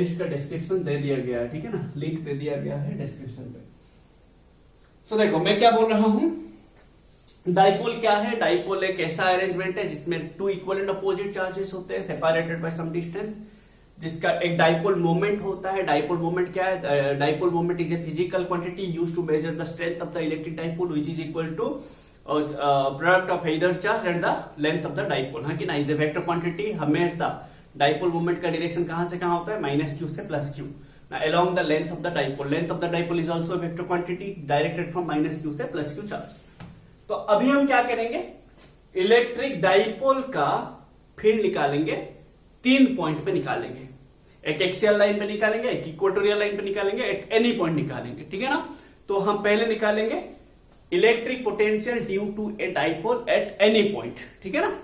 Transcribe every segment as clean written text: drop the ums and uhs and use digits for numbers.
इसका डिस्क्रिप्शन दे दिया गया है, ठीक है ना, लिंक दे दिया गया है डिस्क्रिप्शन पे। सो देखो मैं क्या बोल रहा हूं, डाइपोल क्या है? डाइपोल एक ऐसा अरेंजमेंट है जिसमें two equal and opposite charges होते हैं सेपरेटेड बाय सम डिस्टेंस, जिसका एक डाइपोल मोमेंट होता है। डाइपोल मोमेंट क्या है? Dipole moment is a physical quantity used to measure the strength of the electric dipole which is equal to product of either charge and the length of the dipole. हाँ कि ना, is a vector quantity. हमेशा dipole moment का direction कहां से कहां होता है? माइनस क्यू से plus q along the length of the dipole. Length of the dipole is also a vector quantity directed from minus q से plus q charge. तो अभी हम क्या करेंगे? इलेक्ट्रिक डाइपोल का फील्ड निकालेंगे, 3 पॉइंट पे निकालेंगे। एक एक्सियल लाइन पे निकालेंगे, एक इक्वेटोरियल लाइन पे निकालेंगे, एक एनी पॉइंट निकालेंगे, ठीक है ना। तो हम पहले निकालेंगे electric potential due to a dipole at any point, ठीक है ना।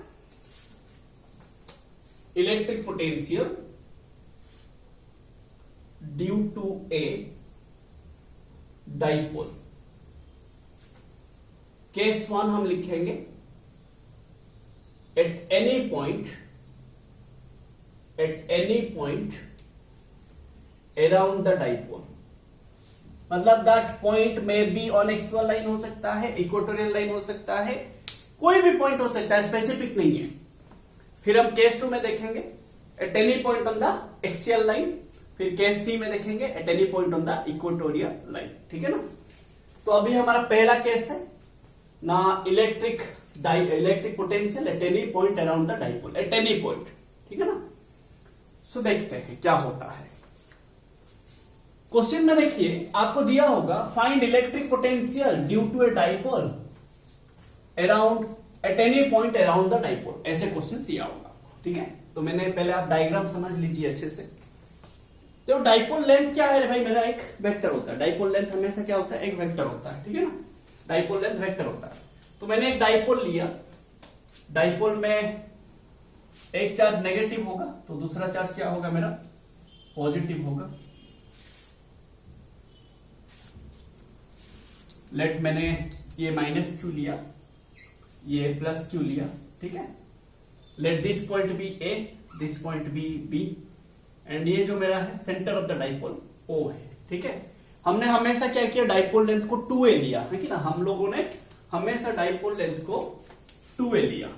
Electric potential due to a dipole. Case 1 हम लिखेंगे at any point around the dipole. मतलब दैट पॉइंट में बी ऑन एक्सियल लाइन हो सकता है, इक्वेटोरियल लाइन हो सकता है, कोई भी पॉइंट हो सकता है, स्पेसिफिक नहीं है। फिर हम केस 2 में देखेंगे eight any point on the axial line. फिर केस 3 में देखेंगे eight any point on the equatorial line, ठीक है ना। तो अभी हमारा पहला केस है ना, electric potential at any point around the dipole, at any point, ठीक है ना। सो देखते हैं क्या होता है। क्वेश्चन में देखिए आपको दिया होगा find electric potential due to a dipole around at any point around the dipole, ऐसे क्वेश्चन दिया होगा, ठीक है। तो मैंने पहले आप डायग्राम समझ लीजिए अच्छे से। तो डाइपोल लेंथ क्या है रे भाई? मेरा एक वेक्टर होता है। डाइपोल लेंथ हमेशा क्या होता है? एक वेक्टर होता है, ठीक है ना। डाइपोल लेंथ वेक्टर होता है। तो मैंने एक डाइपोल लिया, डाइपोल में एक चार्ज नेगेटिव होगा तो दूसरा चार्ज क्या होगा मेरा? पॉजिटिव होगा। लेट मैंने ये माइनस क्यू लिया, ये प्लस क्यू लिया, ठीक है। Let this point be A, this point be B, and ये जो मेरा है centre of the dipole O है, ठीक है। हमने हमेशा क्या किया? डाइपोल लेंथ को 2a लिया है कि ना। हम लोगों ने हमेशा डाइपोल लेंथ को 2a लिया।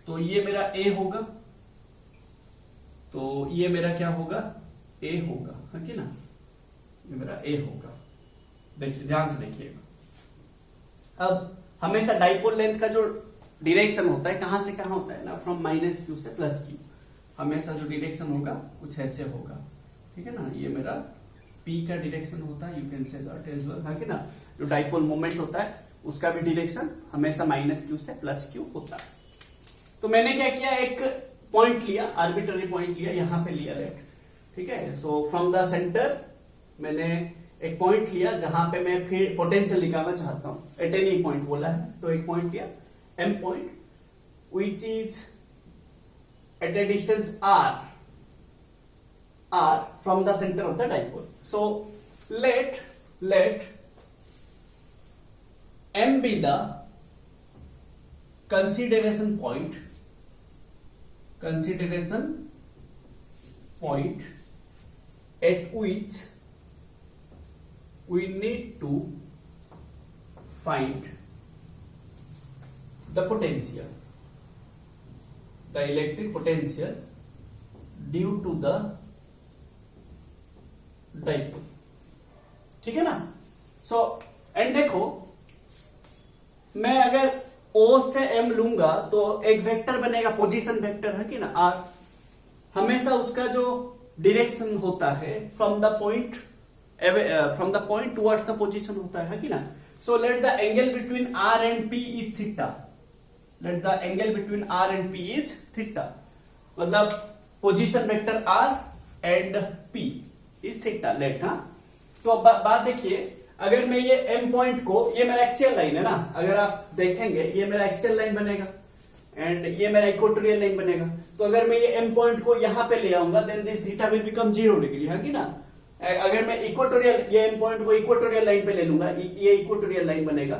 तो ये मेरा a होगा, तो ये मेरा क्या होगा? a होगा, है कि ना। ये मेरा a होगा। देखिए ध्यान से देखिएगा। अब हमेशा डाइपोल लेंथ का जो डायरेक्शन होता है कहां से कहां होता है ना, फ्रॉम माइनस क्यू से प्लस क्यू। हमेशा जो डायरेक्शन होगा कुछ ऐसे होगा, ठीक है ना। ये मेरा P का डायरेक्शन होता है, you can say that as well, है कि ना। जो डाइपोल मोमेंट होता है उसका भी डायरेक्शन हमेशा माइनस क्यू से प्लस क्यू होता है। तो मैंने क्या किया? एक पॉइंट लिया, आर्बिट्ररी पॉइंट लिया, यहां पे लिया लेफ्ट, ठीक है। सो फ्रॉम द सेंटर मैंने एक पॉइंट लिया जहां पे मैं फिर पोटेंशियल निकालना चाहता हूं। एट एनी पॉइंट बोला है तो एक पॉइंट लिया, M point, which is at a distance r from the center of the dipole. So let m be the consideration point at which we need to find the potential, the electric potential due to the dipole, ठीक है ना। So and देखो, मैं अगर O से M लूंगा तो एक वेक्टर बनेगा, पोजीशन वेक्टर, है कि ना। R हमेशा उसका जो डायरेक्शन होता है from the point towards the position होता है कि ना। So let the angle between R and P is theta. Let the angle between R and P is theta. मतलब position vector R and P is theta. Let, हाँ। तो अब बात देखिए, अगर मैं ये M पॉइंट को, ये मेरा एक्सियल लाइन है ना, अगर आप देखेंगे ये मेरा एक्सियल लाइन बनेगा एंड ये मेरा इक्वेटोरियल लाइन बनेगा। तो अगर मैं ये M पॉइंट को यहां पे ले आऊंगा then this theta will become 0 degree, है कि ना। अगर मैं ये M पॉइंट को इक्वेटोरियल लाइन पे ले लूंगा, ये इक्वेटोरियल लाइन बनेगा,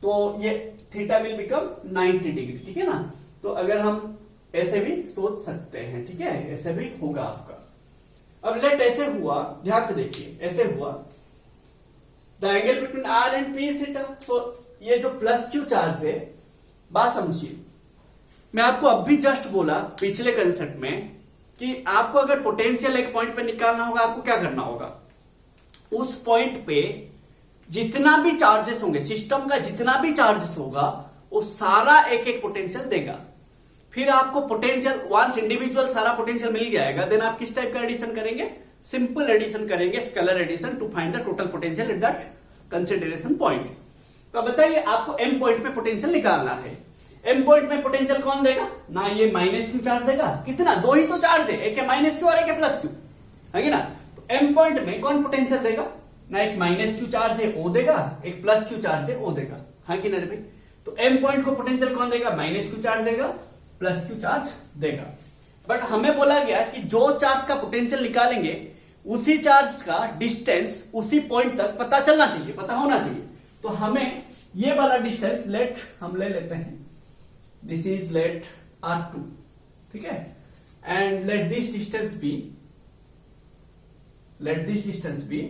तो ये थीटा विल बिकम 90 डिग्री, ठीक है ना। तो अगर हम ऐसे भी सोच सकते हैं, ठीक है, ऐसे भी होगा आपका। ऐसे हुआ, ध्यान से देखिए, ऐसे हुआ the angle between R and P is theta. So ये जो प्लस क्यू चार्ज है, बात समझिए, मैं आपको अभी जस्ट बोला पिछले कंसेप्ट में कि आपको अगर पोटेंशियल एक पॉइंट पे निकालना होगा, आपको क्या करना होगा, उस पॉइंट पे जितना भी चार्जेस होंगे, सिस्टम का जितना भी चार्जेस होगा, वो सारा एक एक पोटेंशियल देगा। फिर आपको पोटेंशियल वंस इंडिविजुअल सारा पोटेंशियल मिल जाएगा, देन आप किस टाइप का एडिशन करेंगे, सिंपल एडिशन करेंगे, scalar addition, to find the total potential at that consideration point. तो बताइए आपको एम पॉइंट में पोटेंशियल निकालना है, एम पॉइंट में पोटेंशियल कौन देगा ना, ये माइनस क्यू चार्ज देगा, कितना, दो ही तो चार्ज है, एक है माइनस क्यू और एक है प्लस क्यू, है ना। तो एम पॉइंट में कौन पोटेंशियल देगा ना, एक माइनस क्यू चार्ज है ओ देगा, एक प्लस क्यू चार्ज है ओ देगा, हाँ कि नहीं भाई। तो एम पॉइंट को पोटेंशियल कौन देगा, माइनस क्यू चार्ज देगा, प्लस क्यू चार्ज देगा। बट हमें बोला गया कि जो चार्ज का पोटेंशियल निकालेंगे उसी चार्ज का डिस्टेंस उसी पॉइंट तक पता चलना चाहिए, पता होना चाहिए। तो हमें ये वाला डिस्टेंस लेट हम ले लेते हैं, दिस इज लेट R2, ठीक है, and let this distance be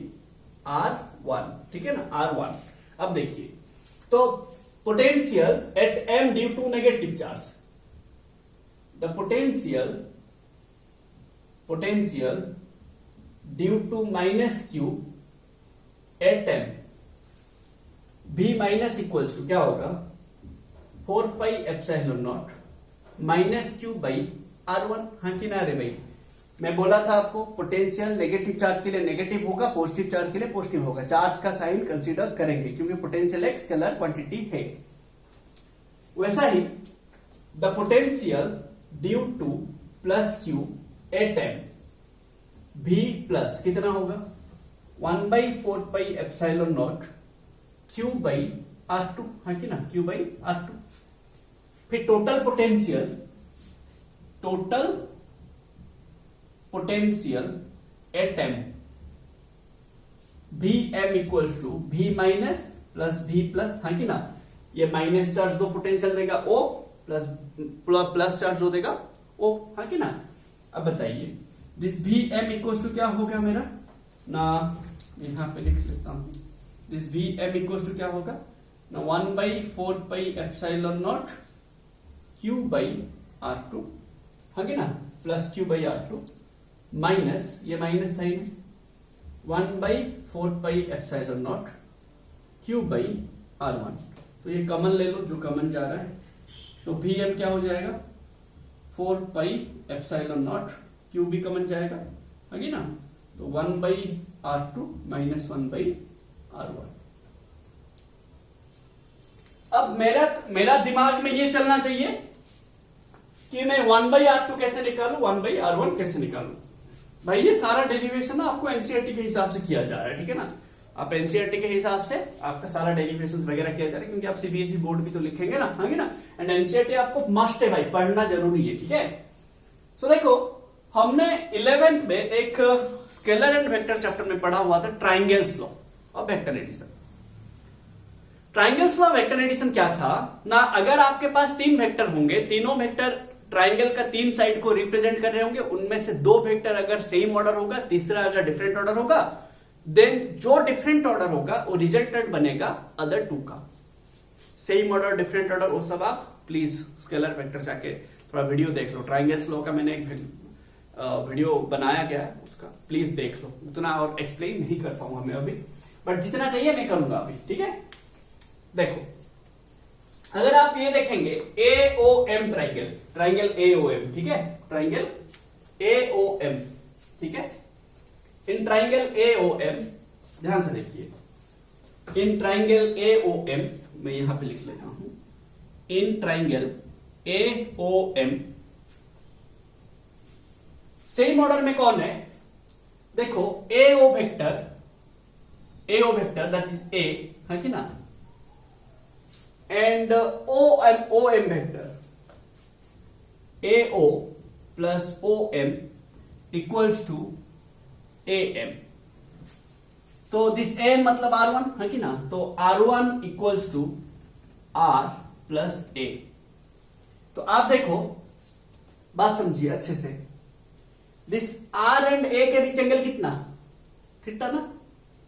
R1, ठीक है ना, R1। अब देखिए, तो potential at M due to negative charge, the potential due to minus q at M V minus equals to क्या होगा, 4 pi epsilon naught minus q by R1, हाँ कि ना रे भाई। मैं बोला था आपको पोटेंशियल नेगेटिव चार्ज के लिए नेगेटिव होगा, पॉजिटिव चार्ज के लिए पॉजिटिव होगा, चार्ज का साइन कंसीडर करेंगे क्योंकि पोटेंशियल एक स्केलर क्वांटिटी है। वैसा ही the potential due to plus Q at M V plus कितना होगा, 1/4 pi epsilon naught Q by R2, हाँ कि ना, Q बाई R2। फिर total potential at M VM equals to V minus plus V plus, हाँ कि ना, ये माइनस चार्ज दो पोटेंशियल देगा O, प्लस चार्ज जो देगा O, हाँ कि ना। अब बताइए दिस VM इक्वल्स टू क्या होगा मेरा ना, यहां पे लिख लेता हूं, दिस VM इक्वल्स टू क्या होगा ना, 1/4 pi epsilon naught Q by R2, हाँ कि ना, plus Q by R2 minus, ये minus sign, 1/4 pi epsilon naught Q by R1। तो ये कॉमन ले लो, जो कॉमन जा रहा है, तो VM क्या हो जाएगा, 4 पाई एप्सिलॉन नॉट Q भी कॉमन जाएगा, है कि ना, तो 1/R2 माइनस 1/R1। अब मेरा दिमाग में ये चलना चाहिए कि मैं 1/R2 कैसे निकालूं, 1/R1 कैसे निकालूं। भाई ये सारा डेरिवेशन ना आपको एनसीईआरटी के हिसाब से किया जा रहा है, ठीक है ना, आप एनसीईआरटी के हिसाब से आपका सारा डेरिवेशन वगैरह किया जा रहा है, क्योंकि आप सीबीएसई बोर्ड भी तो लिखेंगे ना, है ना, एंड एनसीईआरटी आपको मस्ट है भाई, पढ़ना जरूरी है, ठीक है। सो देखो, हमने 11th में एक स्केलर एंड वेक्टर चैप्टर में पढ़ा हुआ था ट्राइंगल्स लॉ और vector addition. Triangles law vector addition क्या था ना, अगर आपके पास 3 वेक्टर होंगे, तीनों वेक्टर ट्राइंगल का 3 साइड को रिप्रेजेंट कर रहे होंगे, उनमें से 2 वेक्टर अगर सेम ऑर्डर होगा, तीसरा अगर डिफरेंट ऑर्डर होगा, देन जो डिफरेंट ऑर्डर होगा वो रिजल्टेंट बनेगा अदर 2 का। सेम ऑर्डर, डिफरेंट ऑर्डर, वो सब आप प्लीज स्केलर वेक्टर जाके थोड़ा वीडियो देख लो, ट्राइंगल्स लॉ का मैंने एक वीडियो बनाया गया है, उसका प्लीज देख लो, उतना और एक्सप्लेन नहीं कर पाऊंगा मैं अभी, बट जितना चाहिए मैं करूंगा अभी, ठीक है। देखो, अगर आप ये देखेंगे AOM ट्राइंगल AOM, ठीक है, ट्राइंगल AOM, ठीक है, इन ट्राइंगल AOM ध्यान से देखिए, इन ट्राइंगल AOM मैं यहां पे लिख लेता हूं, in triangle AOM same order में कौन है, देखो AO vector that is A, है कि ना, and OM vector AO plus OM equals to AM। तो दिस AM मतलब R1, है कि ना, तो R1 equals to R plus A। तो आप देखो, बात समझिए अच्छे से, दिस आर एंड ए के बीच एंगल कितना, थीटा ना,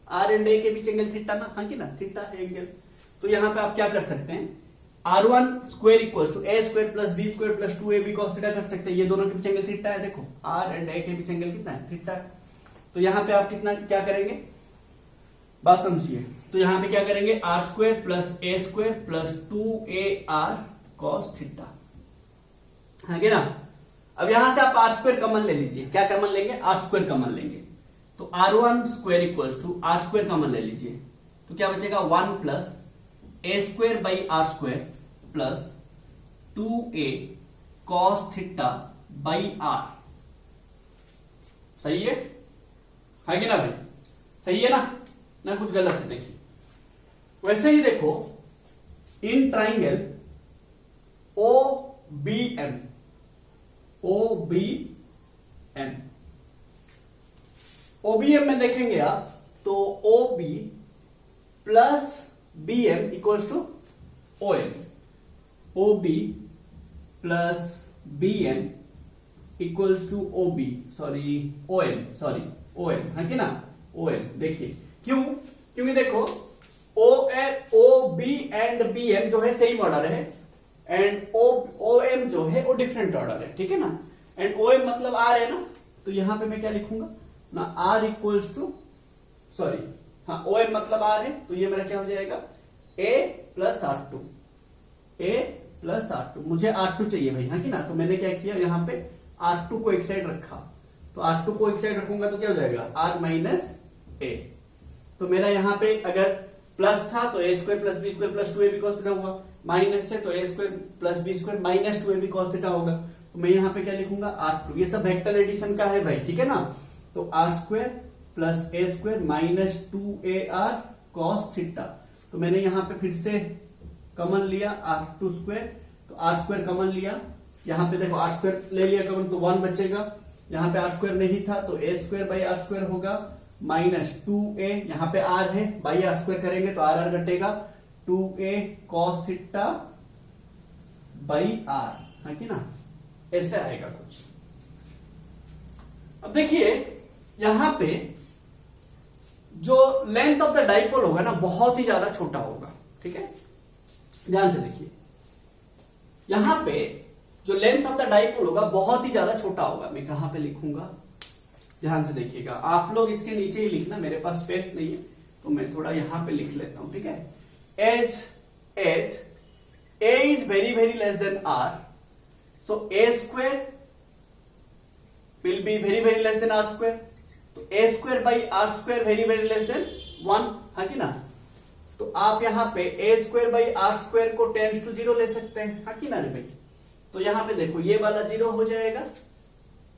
आर एंड ए के बीच एंगल थीटा ना, हाँ कि ना, थीटा है एंगल। तो यहां पे आप क्या कर सकते हैं, R1 square equal to a square plus b square plus 2ab cos theta कर सकते हैं। ये दोनों के बीच एंगल थीटा है, देखो आर एंड ए के बीच एंगल कितना है, थीटा। तो यहां पे आप कितना क्या करेंगे, बात समझिए। तो यहां पे क्या करेंगे, r square plus a square plus 2ar cos theta, है कि ना। अब यहां से आप आर स्क्वायर कॉमन ले लीजिए, क्या कॉमन लेंगे, आर स्क्वायर कॉमन लेंगे। तो R1 square equal to r square common ले लीजिए, तो क्या बचेगा 1 plus a square by r square plus 2a cos theta by r. सही है कि ना भाई, सही है ना कुछ गलत है। देखिए वैसे ही देखो इन ट्राइंगल OBM में देखेंगे आप तो OB plus BM equals to OM, OB plus BM equals to OM, है कि ना, OM। देखिए क्यों, क्योंकि देखो OB एंड BM जो है सेम ऑर्डर है एंड OM जो है वो डिफरेंट ऑर्डर है, ठीक है ना। एंड OM मतलब R है ना, तो यहां पे मैं क्या लिखूंगा ना, R इक्वल्स टू हाँ OM मतलब R है, तो ये मेरा क्या हो जाएगा A प्लस R2, मुझे R2 चाहिए भाई, हाँ कि ना। तो मैंने क्या किया, यहाँ पे R2 को एक साइड रखा, तो R2 को एक साइड रखूंगा तो क्या हो जाएगा R माइनस A। तो मेरा यहाँ पे अगर प्लस था तो a square plus b square plus 2ab cos theta होगा, माइनस है तो a square plus b square minus 2ab cos theta होगा। तो मैं यहाँ पे क्या लिखूंगा R2, ये सब वेक्टर एडिशन का है भाई, ठीक है ना। तो R square plus a square minus 2ar cos theta. तो मैंने यहाँ पे फिर से कॉमन लिया R2 स्क्वायर, तो R स्क्वायर कॉमन लिया, यहाँ पे देखो R स्क्वायर ले लिया कॉमन तो 1 बचेगा, यहाँ पे R स्क्वायर नहीं था तो a square by r square होगा माइनस 2a, यहाँ पे r है बाई आर स्क्वायर करेंगे तो r घटेगा 2a cos theta by r, है कि ना, ऐसे आएगा कुछ। अब देखिए यहां पे जो लेंथ ऑफ द डाइपोल होगा ना बहुत ही ज्यादा छोटा होगा, ठीक है, ध्यान से देखिए। यहां पे जो लेंथ ऑफ द डाइपोल होगा बहुत ही ज्यादा छोटा होगा। मैं कहां पे लिखूंगा, ध्यान से देखिएगा, आप लोग इसके नीचे ही लिखना, मेरे पास स्पेस नहीं है तो मैं थोड़ा यहां पे लिख लेता हूं, ठीक है। As a is very less than r, so a square will be very less than r square, तो a square by r square very less than 1, है कि ना। तो आप यहाँ पे a square by r square को टेंड्स टू 0 ले सकते हैं, है कि ना रे भाई। तो यहाँ पे देखो ये वाला 0 हो जाएगा,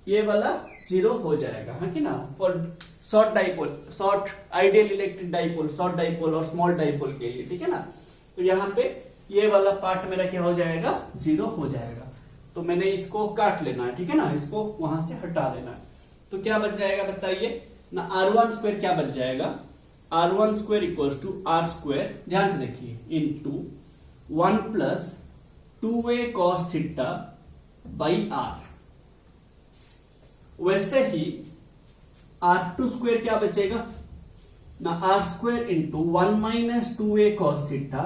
ये वाला 0 हो जाएगा, है कि ना। For short dipole, short ideal electric dipole, short dipole और स्मॉल डाइपोल के लिए, ठीक है ना। तो यहाँ पे ये वाला पार्ट मेरा क्या हो जाएगा, 0 हो जाएगा। तो मैंने इसको काट लेना है, ठीक है ना, इसको वहां से हटा देना है। तो क्या बच जाएगा बताइए ना, R1 स्क्वायर क्या बच जाएगा, R1 square equals to R square, ध्यान से देखिए, into 1 plus 2a cos theta by R। वैसे ही R2 स्क्वायर क्या बचेगा ना, R square into 1 minus 2a cos theta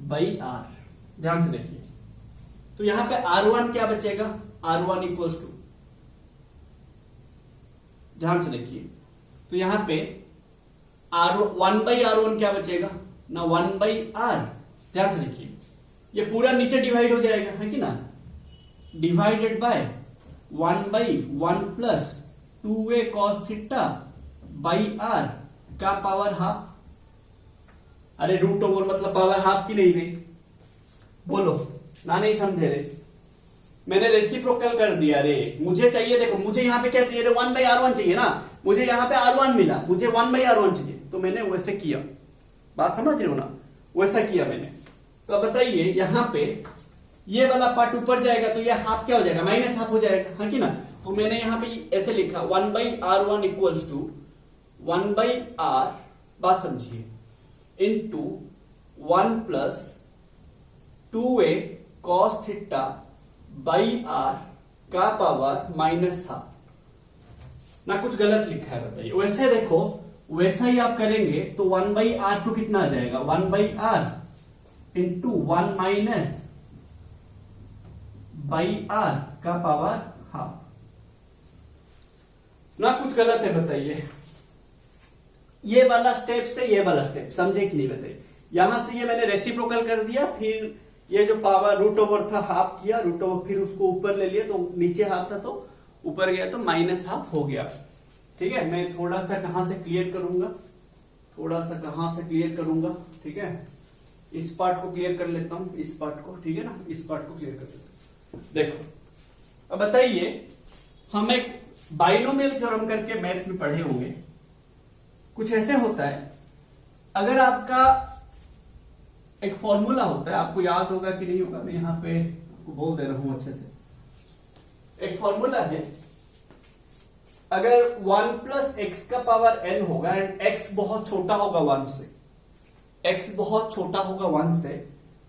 by R। ध्यान से देखिए, तो यहां पे R1 क्या बचेगा, R1 इक्वल्स टू, ध्यान से देखिए, तो यहां पे R1 बाई R1 क्या बचेगा ना, 1 बाई R। ध्यान से देखिए, ये पूरा नीचे डिवाइड हो जाएगा, है कि ना, divided by 1 by 1 plus 2a cos theta by R का पावर हाफ। अरे रूट ओवर मतलब पावर हाफ की नहीं रे, बोलो ना, नहीं समझे रे, मैंने रेसिप्रोकल कर दिया रे। मुझे चाहिए, देखो मुझे यहाँ पे क्या चाहिए रे, 1 बाई R1 चाहिए ना, मुझे यहाँ पे R1 मिला, मुझे 1 बाई R1 चाहिए, तो मैंने वैसे किया, बात समझ रहे हो ना, वैसा किया मैंने। तो अब बताइए यहाँ पे ये वाला पार्ट ऊपर जाएगा तो ये हाफ क्या हो जाएगा, माइनस हाफ हो जाएगा, है कि ना। तो मैंने यहाँ पे ऐसे लिखा 1 by R1 equals to 1 by R, बात समझिए, into 1 plus 2a cos theta by R का पावर माइनस हाफ। ना कुछ गलत लिखा है बताइए। वैसे देखो वैसा ही आप करेंगे तो 1/r2 कितना आ जाएगा, 1/r इंटू 1 माइनस r का पावर हाफ। ना कुछ गलत है बताइए। ये वाला स्टेप से ये वाला स्टेप समझे कि नहीं बताइए। यहां से ये मैंने रेसिप्रोकल कर दिया, फिर ये जो पावर रूट ओवर था हाफ किया, रूट ओवर फिर उसको ऊपर ले लिया तो नीचे हाफ था तो ऊपर गया तो माइनस हाफ हो गया। ठीक है, मैं थोड़ा सा कहां से क्लियर करूंगा, ठीक है, इस पार्ट को क्लियर कर लेता हूं, इस पार्ट को, ठीक है ना, इस पार्ट को क्लियर कर लेता हूं। देखो अब बताइए, हम एक बाइनोमियल थ्योरम करके मैथ में पढ़े होंगे। कुछ ऐसे होता है, अगर आपका एक फॉर्मूला होता है, आपको याद होगा कि नहीं होगा, मैं यहां पे आपको बोल दे रहा हूं अच्छे से। एक फॉर्मूला है, अगर 1 प्लस एक्स का पावर n होगा एंड x बहुत छोटा होगा 1 से, x बहुत छोटा होगा 1 से,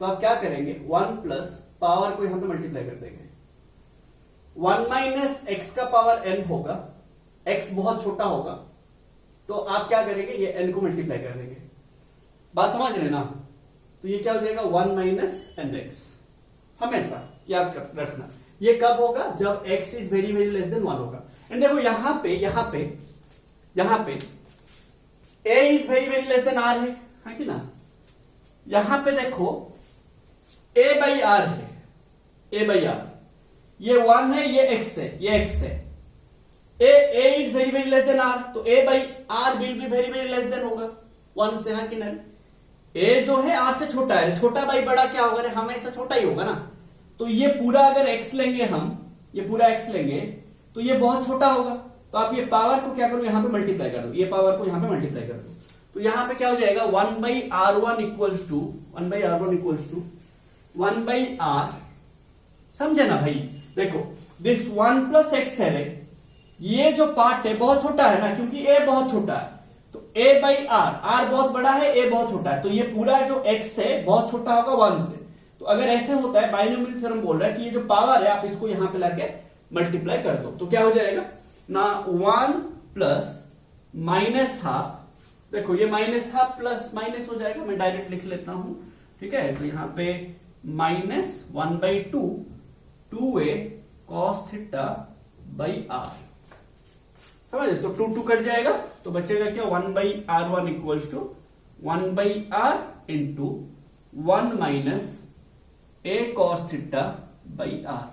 तो आप क्या करेंगे, 1 प्लस पावर को यहां पे मल्टीप्लाई कर देंगे। 1 माइनस एक्स का पावर n होगा, x बहुत छोटा होगा, तो आप क्या करेंगे, ये n को मल्टीप्लाई कर देंगे। बात समझ रहे ना? तो ये क्या हो जाएगा, 1 माइनस nx। हमेशा याद कर रखना, ये कब होगा, जब x is very very less than 1 होगा। एंड देखो यहां पे a is very very less than r है कि ना। यहां पे देखो a बाई r है, a बाई r, ये 1 है, ये x है, ये x है। a is very very less than r, तो a by r will be very very less than होगा 1 से, है कि नहीं। a जो है r से छोटा है, छोटा बाई बड़ा क्या होगा, हमेशा छोटा ही होगा ना। तो ये पूरा अगर x लेंगे हम, ये पूरा x लेंगे तो ये बहुत छोटा होगा, तो आप ये पावर को क्या करो, यहां पे मल्टीप्लाई कर दो, ये पावर को यहां पे मल्टीप्लाई कर दो, तो यहां पे क्या हो जाएगा, 1/r1 इक्वल्स टू 1/r, समझे ना भाई। देखो दिस 1 प्लस एक्स है, ये जो पार्ट है बहुत छोटा है ना, क्योंकि a बहुत छोटा है, तो a/r, r बहुत बड़ा है, a बहुत छोटा है, तो ये पूरा जो x है बहुत छोटा होगा 1 से। तो अगर ऐसे होता है, बाइनोमियल थ्योरम बोल रहा है कि ये जो पावर है आप इसको यहां पे लाके मल्टीप्लाई कर दो, तो क्या हो जाएगा ना, 1 प्लस माइनस हाफ, देखो ये माइनस हाफ प्लस माइनस हो जाएगा, मैं डायरेक्ट लिख लेता हूं, ठीक है। तो यहां पे minus 1/2 2a cos theta by r, समझे। तो 2 कट जाएगा तो बचेगा क्या, 1/r1 equals to 1/r into 1 minus a cos theta by r।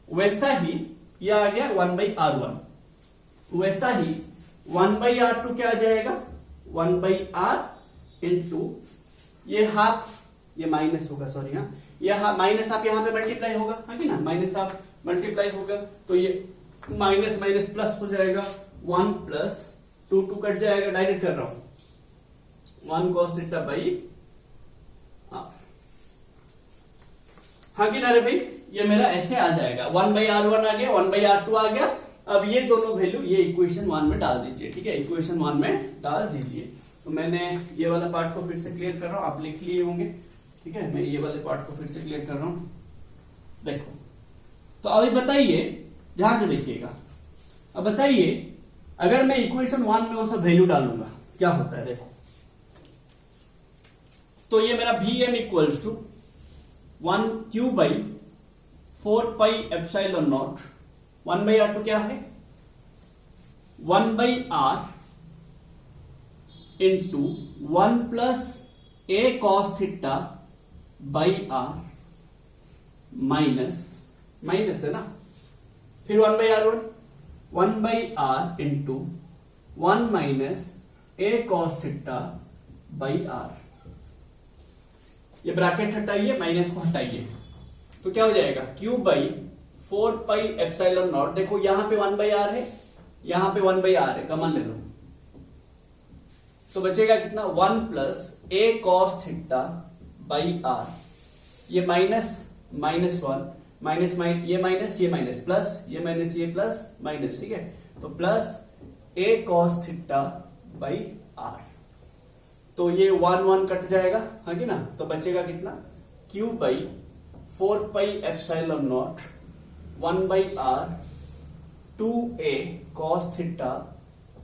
वैसा ही ये आ गया 1/r1, वैसा ही 1/r2 क्या आ जाएगा, 1/r इंटू ये हाफ, ये माइनस होगा, सॉरी हाँ, ये माइनस आप यहां पे मल्टीप्लाई होगा, है कि ना, माइनस आप मल्टीप्लाई होगा तो ये माइनस माइनस प्लस हो जाएगा, 1 प्लस 2 कट जाएगा, डायरेक्ट कर रहा हूं, 1 cos थीटा बाई, हाँ कि ना रे भाई, ये मेरा ऐसे आ जाएगा, 1/r1 आ गया, 1/r2 आ गया। अब ये दोनों वैल्यू ये इक्वेशन 1 में डाल दीजिए, ठीक है, इक्वेशन 1 में डाल दीजिए। तो मैंने ये वाला पार्ट को फिर से क्लियर कर रहा हूं, आप लिख लिए होंगे, ठीक है, मैं ये वाले पार्ट को फिर से क्लियर कर रहा हूं। देखो तो अभी बताइए, ध्यान से देखिएगा, अब बताइए अगर मैं इक्वेशन 1 में वो सब वैल्यू डालूंगा क्या होता है, देखो तो ये मेरा Vm equals to 1 by 4 pi epsilon naught, 1/r2 क्या है, 1/r into 1 plus a cos theta by r minus minus है ना, फिर 1/r1, 1/r into 1 minus a cos theta by r। ये ब्रैकेट हटाइए, माइनस को हटाइए, तो क्या हो जाएगा, q by 4 pi epsilon naught. देखो यहां पे 1/r है, यहां पे 1/r है, कॉमन ले लो, तो बचेगा कितना, 1 plus a cos theta by r, ये माइनस माइनस 1 माइनस ये माइनस प्लस ये माइनस ये प्लस माइनस, ठीक है, तो plus a cos theta by r, तो ये 1 कट जाएगा, हाँ कि ना, तो बचेगा कितना, q by 4 pi epsilon naught 1/r 2a cos theta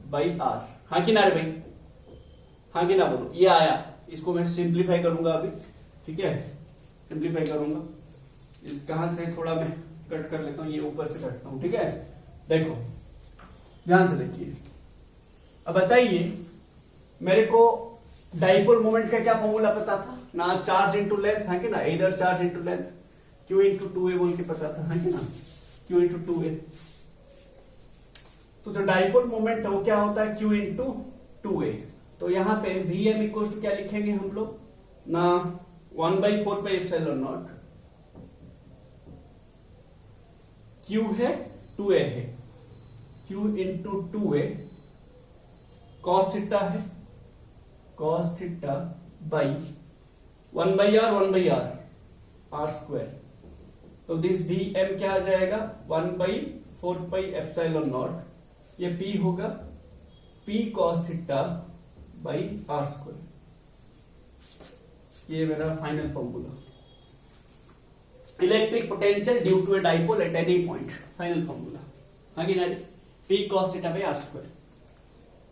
by r. हाँ कि ना रे भाई, हाँ कि ना बोलो, ये आया। इसको मैं सिंप्लीफाई करूंगा अभी, ठीक है, सिंप्लीफाई करूंगा। कहां से थोड़ा मैं कट कर लेता हूं, ये ऊपर से काटता हूं, ठीक है। देखो ध्यान से देखिए, अब बताइए मेरे को डाइपोल मोमेंट का क्या फॉर्मूला पता था ना, चार्ज इनटू लेंथ, है कि ना, इधर charge into length, Q into 2a बोल के पता था, है कि ना, Q इंटू 2a। तो जो डाइपोल मोमेंट है वो क्या होता है, Q इंटू 2a। तो यहां पे Vm इक्वल टू क्या लिखेंगे हम लोग ना, 1/4πε0, Q है 2a है, Q into 2a cos theta है, cos theta by 1/r r square. तो दिस Vm क्या आ जाएगा, 1/4πε0, ये P होगा P cos theta by r square. ये मेरा final formula, electric potential due to a dipole at any point, final formula, हाँ कि ना, P cos theta by r square.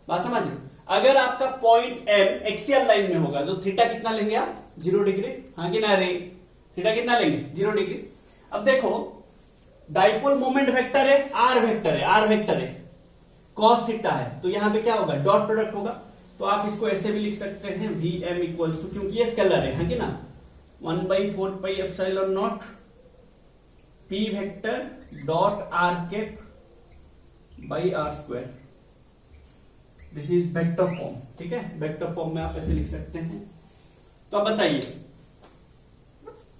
बात समझ लो, अगर आपका पॉइंट M एक्सियल लाइन में होगा तो थीटा कितना लेंगे आप, 0 डिग्री, हाँ कि ना रे, थीटा कितना लेंगे, 0 डिग्री। अब देखो डाइपोल मोमेंट वेक्टर है, r वेक्टर है, r वेक्टर है, cos थीटा है, तो यहां पे क्या होगा, डॉट प्रोडक्ट होगा। तो आप इसको ऐसे भी लिख सकते हैं, Vm इक्वल्स टू, क्योंकि ये स्केलर है कि ना, 1/4πε0 P vector dot r cap by r square. This is vector form, ठीक है, वेक्टर फॉर्म में आप ऐसे लिख सकते हैं। तो अब बताइए,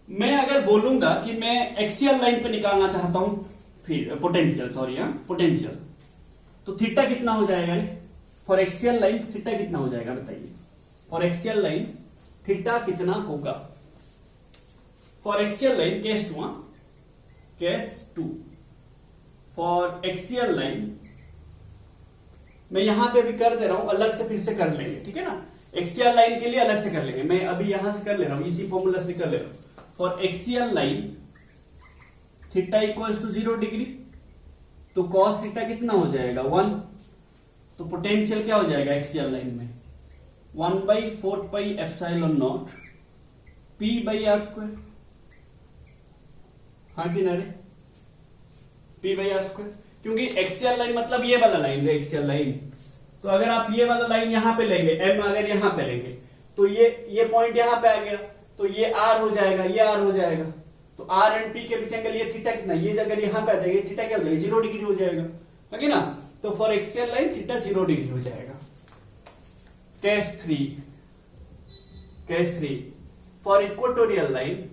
मैं अगर बोलूंगा कि मैं एक्सियल लाइन पे निकालना चाहता हूं फिर पोटेंशियल, सॉरी हाँ, पोटेंशियल, तो थीटा कितना हो जाएगा रे, फॉर एक्सियल लाइन थीटा कितना हो जाएगा बताइए, फॉर एक्सियल लाइन थीटा कितना होगा, for axial line case 2, case 2 for axial line, मैं यहां पे भी कर दे रहा हूं, अलग से फिर से कर लेंगे, ठीक है ना, एक्सियल लाइन के लिए अलग से कर लेंगे, मैं अभी यहां से कर ले रहा हूं, इसी फॉर्मूला से कर ले रहा हूं। For axial line theta equals to 0 degree, तो cos थीटा कितना हो जाएगा, 1। तो पोटेंशियल क्या हो जाएगा एक्सियल लाइन में, 1/4πε0 P बाई आर स्क्वायर, हाँ कि ना रे, P बाई आर स्क्वायर, क्योंकि एक्सियल लाइन मतलब ये वाला लाइन है एक्सियल लाइन। तो अगर आप ये वाला लाइन यहां पे लेंगे, M अगर यहां पे लेंगे, तो ये पॉइंट यहां पे आ गया, तो ये R हो जाएगा, ये R हो जाएगा, तो R एंड P के बीच एंगल, ये थीटा कितना, ये अगर यहां पे आ जाएगा, थीटा क्या हो जाएगा, 0 डिग्री हो जाएगा, है ना। तो for axial line theta 0 degree हो जाएगा। Case 3 for equatorial line,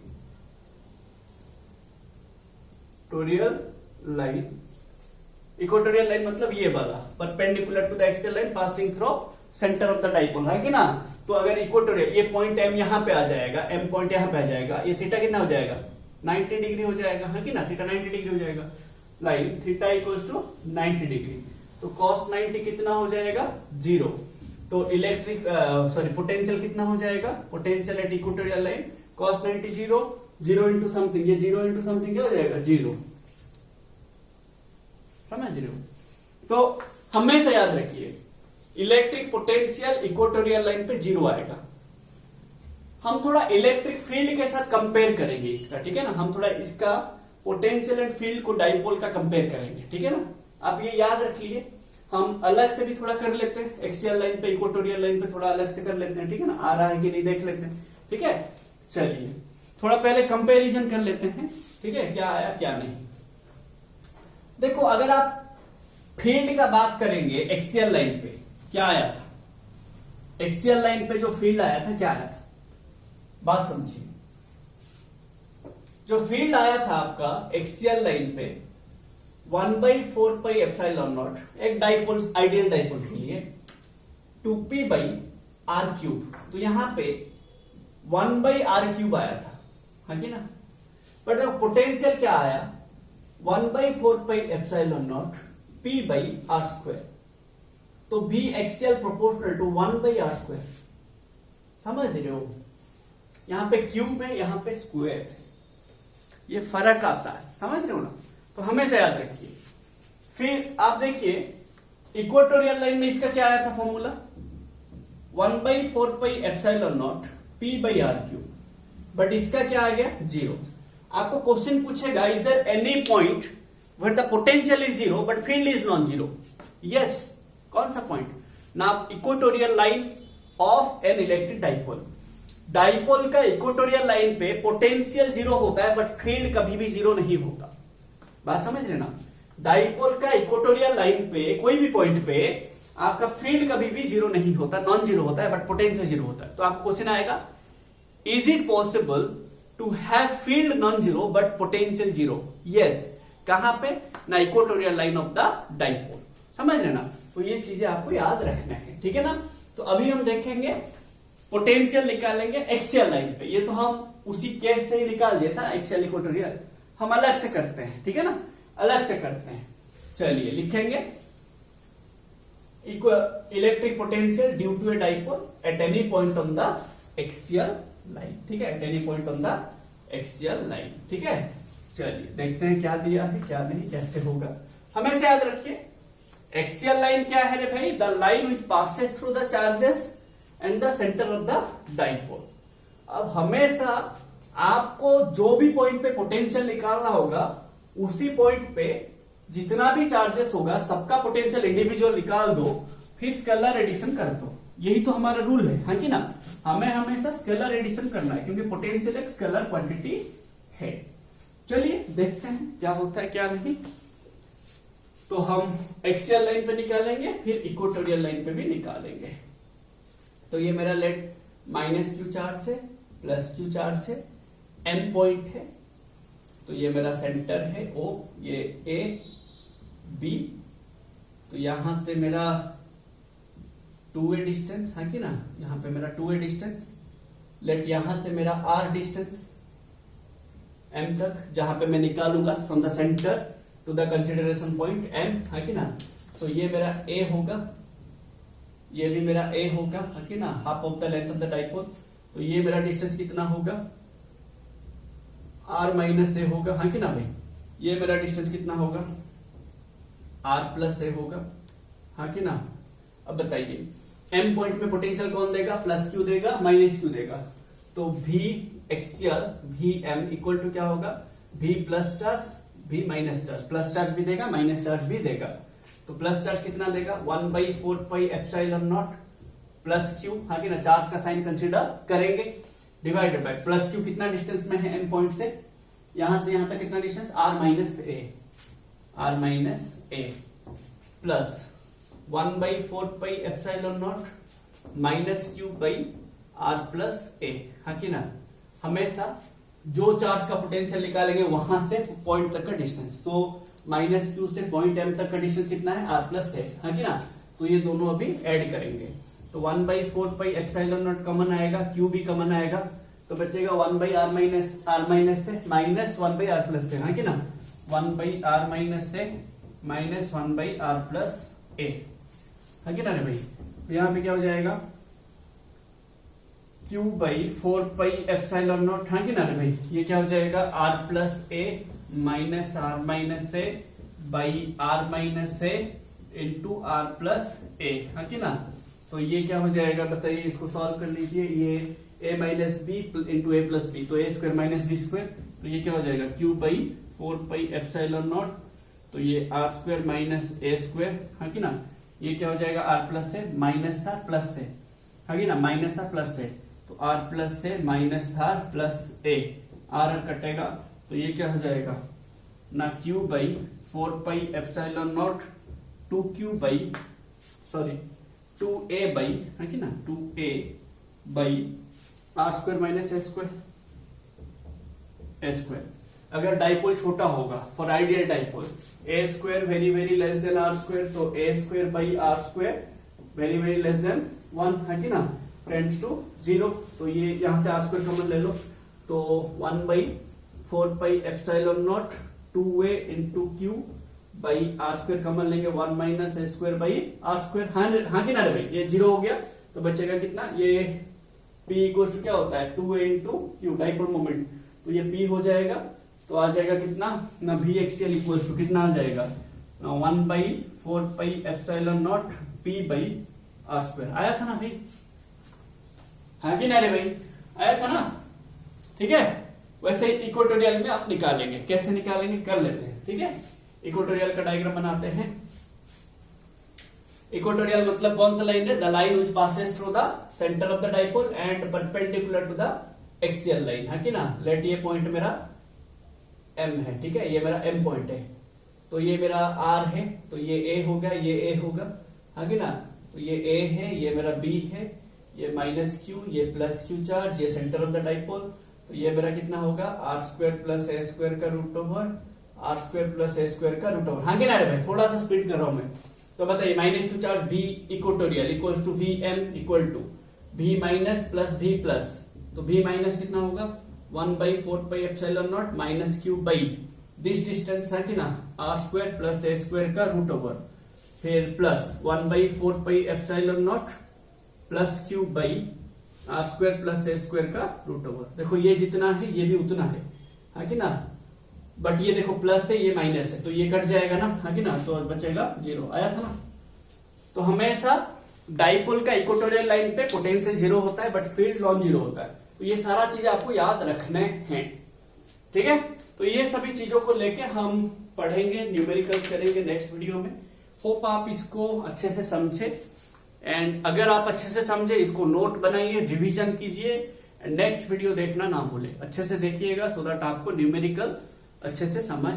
equatorial line मतलब ये वाला, perpendicular to the axial line passing through centre of the dipole, है कि ना। तो अगर इक्वेटोरियल, ये पॉइंट M यहां पे आ जाएगा, M पॉइंट यहां पे आ जाएगा, ये थीटा कितना हो जाएगा, 90 डिग्री हो जाएगा, है कि ना, थीटा 90 डिग्री हो जाएगा। Line theta equals to 90 degree, तो cos 90 कितना हो जाएगा, 0। तो इलेक्ट्रिक सॉरी पोटेंशियल कितना हो जाएगा, potential at equatorial line cos 90 0 into something, ये 0 इंटू समथिंग क्या हो जाएगा, 0। समझ रहे हो। तो हमेशा याद रखिए, इलेक्ट्रिक पोटेंशियल इक्वेटोरियल लाइन पे 0 आएगा। हम थोड़ा इलेक्ट्रिक फील्ड के साथ कंपेयर करेंगे इसका, ठीक है ना, हम थोड़ा इसका पोटेंशियल एंड फील्ड को डाइपोल का कंपेयर करेंगे, ठीक है ना। आप ये याद रख लिए, हम अलग से भी थोड़ा कर लेते हैं, एक्सियल लाइन पे इक्वेटोरियल लाइन पे थोड़ा अलग से कर लेते हैं, ठीक है ना, आ रहा है कि नहीं देख लेते हैं, ठीक है। चलिए थोड़ा पहले कंपैरिजन कर लेते हैं, ठीक है, क्या आया क्या नहीं। देखो अगर आप फील्ड का बात करेंगे एक्सियल लाइन पे, क्या आया था, एक्सियल लाइन पे जो फील्ड आया था क्या आया था, बात समझिए। जो फील्ड आया था आपका एक्सियल लाइन पे 1/4πε0, एक डाइपोल, आइडियल डाइपोल के लिए 2p/r³। तो यहां पे 1/r³ आया था, हाँ कि ना। बट पोटेंशियल क्या आया, 1/4πε0 p/r²। तो v axial proportional to 1/r²। समझ रहे हो, यहां पे क्यूब है, यहां पे स्क्वायर है, ये फर्क आता है, समझ रहे हो ना। तो हमेशा याद रखिए, फिर आप देखिए इक्वेटोरियल लाइन में इसका क्या आया था फॉर्मूला, 1/4πε0 p/r³, बट इसका क्या आ गया 0। आपको क्वेश्चन पूछेगा is there any point where the potential is 0 but field is non zero. Yes, कौन सा पॉइंट ना, equatorial line of an electric dipole. Dipole का इक्वेटोरियल लाइन पे पोटेंशियल 0 होता है बट फील्ड कभी भी 0 नहीं होता। बात समझ रहे ना, डाइपोल का इक्वेटोरियल लाइन पे कोई भी पॉइंट पे आपका फील्ड कभी भी 0 नहीं होता, नॉन जीरो होता है बट पोटेंशियल 0 होता है। तो आपको क्वेश्चन आएगा is it possible to have field non zero but potential 0? Yes, कहां पे ना, equatorial line of the dipole. समझ रहे ना, तो ये चीजें आपको याद रखना है, ठीक है ना। तो अभी हम देखेंगे पोटेंशियल निकालेंगे एक्सियल लाइन पे। ये तो हम उसी केस से ही निकाल दिया था एक्सियल इक्वेटोरियल, हम अलग से करते हैं, ठीक है ना, अलग से करते हैं। चलिए लिखेंगे electric potential due to a dipole at any point on the axial line, ठीक है, at any point on the axial line, ठीक है। चलिए देखते हैं क्या दिया है क्या नहीं, कैसे होगा। हमेशा याद रखिए एक्सियल लाइन क्या है रे भाई, the line which passes through the charges and the centre of the dipole. अब हमेशा आपको जो भी पॉइंट पे पोटेंशियल निकालना होगा उसी पॉइंट पे जितना भी चार्जेस होगा सबका पोटेंशियल इंडिविजुअल निकाल दो, फिर स्केलर एडिशन कर दो। यही तो हमारा रूल है, हाँ कि ना, हमें हमेशा स्केलर एडिशन करना है क्योंकि पोटेंशियल एक स्केलर क्वांटिटी है। चलिए देखते हैं क्या होता है क्या नहीं। तो हम एक्सियल लाइन पे निकालेंगे फिर इक्वेटोरियल लाइन पे भी निकालेंगे। तो ये मेरा लेट -q चार्ज है +q चार्ज है, m पॉइंट है, तो ये मेरा सेंटर है O, ये A B, तो यहां से मेरा 2a डिस्टेंस, हाँ कि ना, यहां पे मेरा 2a डिस्टेंस, लेट यहां से मेरा r डिस्टेंस m तक, जहां पे मैं निकालूंगा from the centre to the consideration point m, हाँ कि ना। तो ये मेरा a होगा, ये भी मेरा a होगा, हाँ कि ना, half of the length of the dipole. तो ये मेरा डिस्टेंस कितना होगा, r माइनस a होगा, हाँ कि ना भाई। ये मेरा डिस्टेंस कितना होगा, r प्लस a होगा, हाँ कि ना। अब बताइए m पॉइंट में पोटेंशियल कौन देगा, +q देगा -q देगा। तो v axial Vm equal to क्या होगा, v plus charge v minus charge, plus charge भी देगा माइनस चार्ज भी देगा। तो प्लस चार्ज कितना देगा, 1/4πε0 प्लस q, हाँ कि ना, चार्ज का साइन कंसीडर करेंगे, डिवाइडेड बाय प्लस q कितना डिस्टेंस में है m पॉइंट से, यहां से यहां तक कितना distance, r minus a plus 1/4πε0 minus q by r plus a, हाँ कि ना। हमेशा जो चार्ज का पोटेंशियल निकालेंगे वहां से पॉइंट तक का डिस्टेंस, तो -q से पॉइंट m तक का डिस्टेंस कितना है, r प्लस है, हाँ कि ना। तो ये दोनों अभी ऐड करेंगे, तो 1/4πε0 कॉमन आएगा, q भी कॉमन आएगा, तो बचेगा 1/r माइनस से माइनस 1/r प्लस से, हाँ कि ना, 1/r माइनस से माइनस 1/r प्लस a, हाँ कि ना रे भाई। तो यहाँ पे क्या हो जाएगा, q/4πε0, हाँ कि ना रे भाई। ये क्या हो जाएगा, r plus a minus r minus a by r minus a into r plus a, हाँ कि ना। तो ये क्या हो जाएगा बताइए, इसको सॉल्व कर लीजिए, ये a minus b into a plus b, तो a square minus b square, तो ये क्या हो जाएगा q/4πε0, तो ये r square minus a square, हाँ कि ना। ये क्या हो जाएगा, r प्लस से माइनस r प्लस से, हाँ कि ना, माइनस r प्लस से, तो r प्लस से minus r plus a, r कटेगा, तो ये क्या हो जाएगा ना, q/4πε0 2a बाई, है कि ना, 2a by r square minus a square. अगर डाइपोल छोटा होगा, for ideal dipole a square very very less than r square, तो a square by r square very very less than 1, है कि ना, टेंड्स टू 0। तो ये यहां से r स्क्वायर कॉमन ले लो, तो 1/4πε0 2a into q by r square common लेंगे, 1 minus a square by r square, हाँ कि ना रे भाई। ये 0 हो गया, तो बचेगा कितना, ये p इक्वल टू क्या होता है, 2a into q, dipole moment, तो ये p हो जाएगा, तो आ जाएगा कितना ना, v एक्सियल इक्वल टू कितना आ जाएगा, 1/4πε0 p/r²। आया था ना भाई? हाँ कि ना रे भाई? आया था ना? ठीक है, वैसे इक्वेटोरियल में आप निकालेंगे। कैसे निकालेंगे कर लेते हैं, ठीक है। इक्वेटोरियल का डायग्राम बनाते हैं। इक्वेटोरियल मतलब कौन सा लाइन है? The line which passes through the centre of the dipole and perpendicular to the axial line, है कि ना। लेट ये पॉइंट मेरा M है, ठीक है, ये मेरा M पॉइंट है, तो ये मेरा R है, तो ये A होगा, ये A होगा, है कि ना। तो ये A है, ये मेरा B है, ये -q, ये +q चार्ज, ये सेंटर ऑफ द डाइपोल, तो ये मेरा कितना होगा? r² + a² का रूट ओवर r² + a² का रूट ओवर, हाँ कि ना रे भाई? थोड़ा सा स्पीड कर रहा हूं मैं। तो बताइए -q charge V equatorial equals to Vm equal to V minus plus V plus, तो V माइनस कितना होगा? 1/4πε0 -q बाई दिस डिस्टेंस, है कि ना, r² + a² का रूट ओवर, फिर plus 1/4πε0 + q by r² + a² का रूट ओवर। देखो ये जितना है ये भी उतना है कि ना, बट ये देखो प्लस है, ये माइनस है, तो ये कट जाएगा ना, है कि ना, तो बचेगा 0। आया था ना। तो हमेशा डाइपोल का इक्वेटोरियल लाइन पे पोटेंशियल 0 होता है, बट फील्ड नॉन 0 होता है। तो ये सारा चीज आपको याद रखने हैं, ठीक है। तो ये सभी चीजों को लेके हम पढ़ेंगे, न्यूमेरिकल्स करेंगे नेक्स्ट वीडियो में। होप आप इसको अच्छे से समझे, एंड अगर आप अच्छे से समझे इसको नोट बनाइए, रिवीजन कीजिए, एंड नेक्स्ट वीडियो देखना ना भूले। अच्छे से देखिएगा सो दैट आपको न्यूमेरिकल अच्छे से समझ